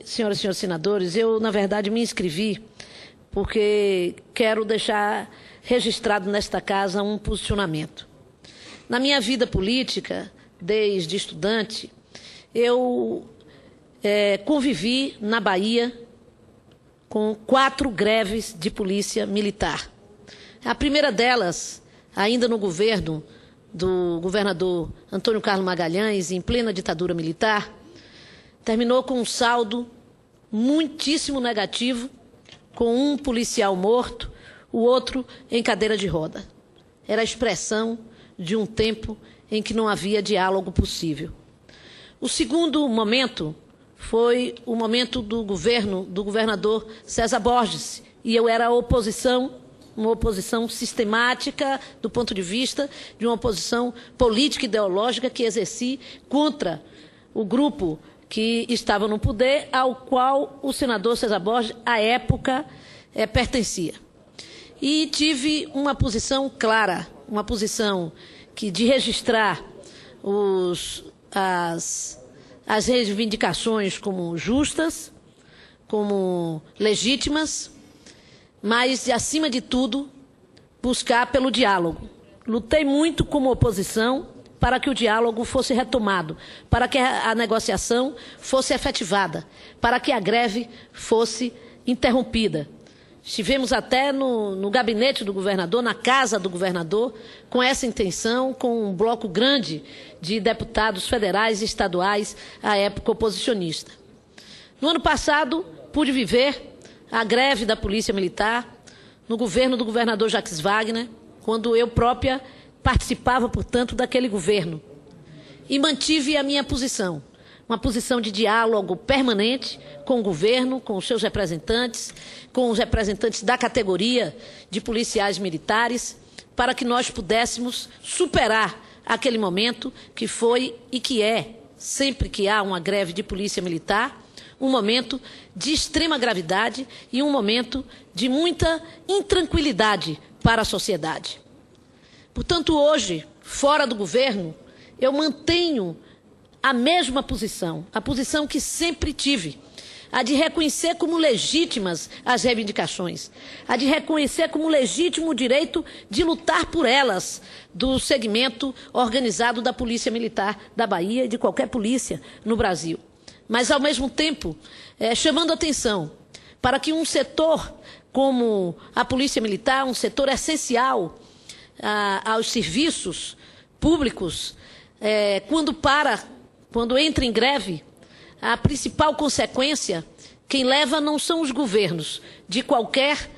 Senhoras e senhores senadores, eu, na verdade, me inscrevi porque quero deixar registrado nesta casa um posicionamento. Na minha vida política, desde estudante, eu convivi na Bahia com 4 greves de polícia militar. A primeira delas, ainda no governo do governador Antônio Carlos Magalhães, em plena ditadura militar, terminou com um saldo muitíssimo negativo, com um policial morto, o outro em cadeira de roda. Era a expressão de um tempo em que não havia diálogo possível. O segundo momento foi o momento do governo do governador César Borges, e eu era a oposição, uma oposição sistemática do ponto de vista de uma oposição política e ideológica que exerci contra o grupo que estava no poder, ao qual o senador César Borges, à época, pertencia. E tive uma posição clara, uma posição de registrar as reivindicações como justas, como legítimas, mas, acima de tudo, buscar pelo diálogo. Lutei muito como oposição para que o diálogo fosse retomado, para que a negociação fosse efetivada, para que a greve fosse interrompida. Estivemos até no gabinete do governador, na casa do governador, com essa intenção, com um bloco grande de deputados federais e estaduais, à época oposicionista. No ano passado, pude viver a greve da Polícia Militar no governo do governador Jacques Wagner, quando eu própria participava, portanto, daquele governo. E mantive a minha posição, uma posição de diálogo permanente com o governo, com os seus representantes, com os representantes da categoria de policiais militares, para que nós pudéssemos superar aquele momento que foi e que é, sempre que há uma greve de polícia militar, um momento de extrema gravidade e um momento de muita intranquilidade para a sociedade. Portanto, hoje, fora do governo, eu mantenho a mesma posição, a posição que sempre tive, a de reconhecer como legítimas as reivindicações, a de reconhecer como legítimo o direito de lutar por elas do segmento organizado da Polícia Militar da Bahia e de qualquer polícia no Brasil. Mas, ao mesmo tempo, chamando atenção para que um setor como a Polícia Militar, um setor essencial aos serviços públicos, quando entra em greve, a principal consequência, quem leva não são os governos, de qualquer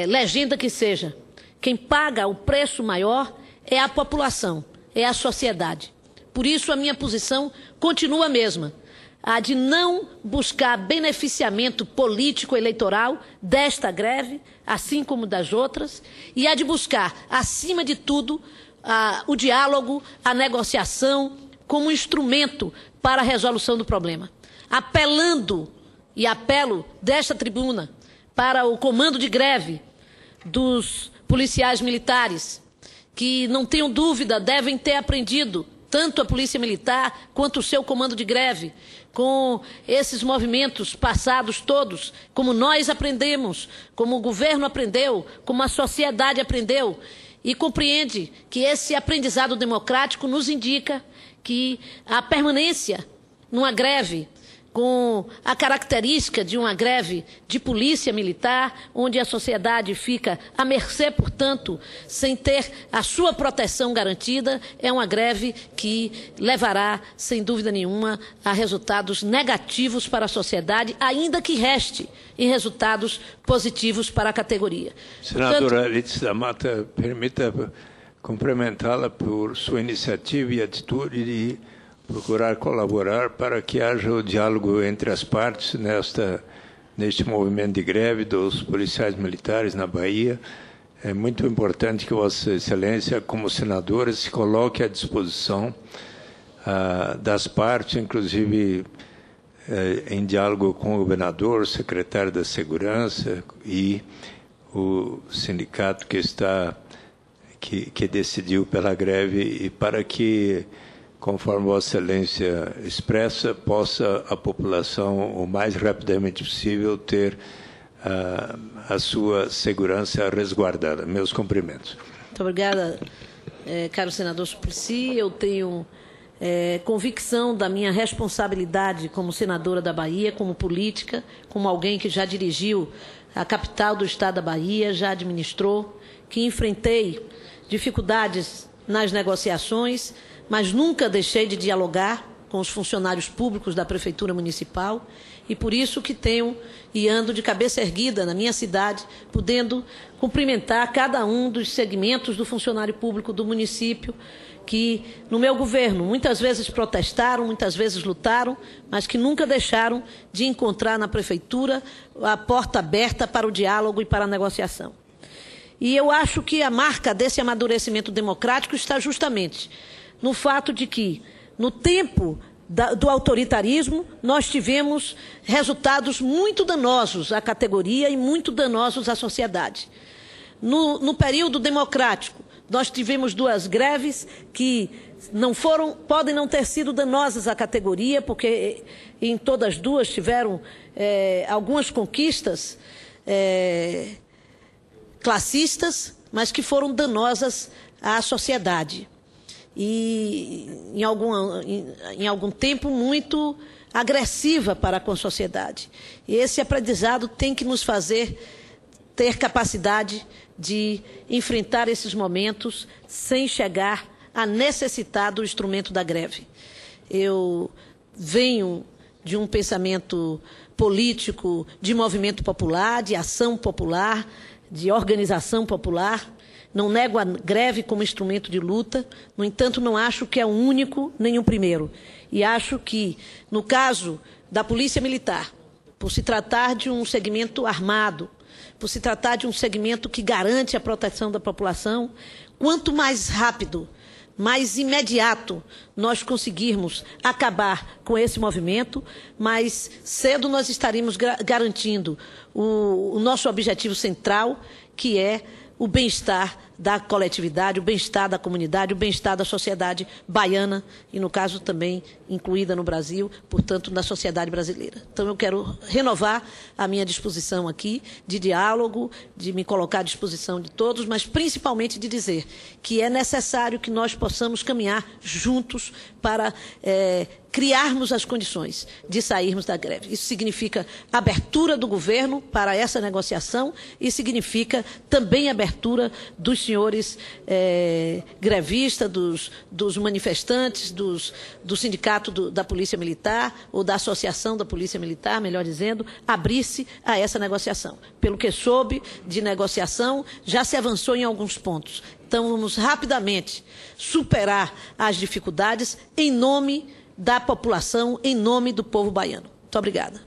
legenda que seja. Quem paga o preço maior é a população, é a sociedade. Por isso, a minha posição continua a mesma, a de não buscar beneficiamento político-eleitoral desta greve, assim como das outras, e a de buscar, acima de tudo, o diálogo, a negociação, como instrumento para a resolução do problema. Apelando, e apelo desta tribuna, para o comando de greve dos policiais militares, que, não tenho dúvida, devem ter aprendido, tanto a Polícia Militar quanto o seu comando de greve, com esses movimentos passados todos, como nós aprendemos, como o governo aprendeu, como a sociedade aprendeu, e compreende que esse aprendizado democrático nos indica que a permanência numa greve, com a característica de uma greve de polícia militar, onde a sociedade fica à mercê, portanto, sem ter a sua proteção garantida, é uma greve que levará, sem dúvida nenhuma, a resultados negativos para a sociedade, ainda que reste em resultados positivos para a categoria. Senadora Alice da Mata, permita cumprimentá-la por sua iniciativa e atitude de procurar colaborar para que haja o diálogo entre as partes neste movimento de greve dos policiais militares na Bahia. É muito importante que Vossa Excelência, como senadora, se coloque à disposição das partes, inclusive em diálogo com o governador, o secretário da Segurança e o sindicato que decidiu pela greve, e para que conforme Vossa Excelência expressa, possa a população, o mais rapidamente possível, ter a sua segurança resguardada. Meus cumprimentos. Muito obrigada, caro senador Suplicy. Eu tenho convicção da minha responsabilidade como senadora da Bahia, como política, como alguém que já dirigiu a capital do estado da Bahia, já administrou, que enfrentei dificuldades nas negociações, mas nunca deixei de dialogar com os funcionários públicos da Prefeitura Municipal, e por isso que tenho e ando de cabeça erguida na minha cidade, podendo cumprimentar cada um dos segmentos do funcionário público do município, que no meu governo muitas vezes protestaram, muitas vezes lutaram, mas que nunca deixaram de encontrar na Prefeitura a porta aberta para o diálogo e para a negociação. E eu acho que a marca desse amadurecimento democrático está justamente no fato de que, no tempo do autoritarismo, nós tivemos resultados muito danosos à categoria e muito danosos à sociedade. No período democrático, nós tivemos 2 greves que podem não ter sido danosas à categoria, porque em todas 2 tiveram algumas conquistas classistas, mas que foram danosas à sociedade. E em algum tempo muito agressiva para com a sociedade. E esse aprendizado tem que nos fazer ter capacidade de enfrentar esses momentos sem chegar a necessitar do instrumento da greve. Eu venho de um pensamento político de movimento popular, de ação popular, de organização popular. Não nego a greve como instrumento de luta, no entanto, não acho que é o único nem o primeiro. E acho que, no caso da Polícia Militar, por se tratar de um segmento armado, por se tratar de um segmento que garante a proteção da população, quanto mais rápido, mais imediato nós conseguirmos acabar com esse movimento, mais cedo nós estaremos garantindo o nosso objetivo central, que é o bem-estar da coletividade, o bem-estar da comunidade, o bem-estar da sociedade baiana e, no caso, também incluída no Brasil, portanto, na sociedade brasileira. Então, eu quero renovar a minha disposição aqui de diálogo, de me colocar à disposição de todos, mas principalmente de dizer que é necessário que nós possamos caminhar juntos para criarmos as condições de sairmos da greve. Isso significa abertura do governo para essa negociação e significa também abertura dos senhores grevistas, dos manifestantes, do sindicato da Polícia Militar, ou da Associação da Polícia Militar, melhor dizendo, abrir-se a essa negociação. Pelo que soube de negociação, já se avançou em alguns pontos. Então, vamos rapidamente superar as dificuldades em nome da população, em nome do povo baiano. Muito obrigada.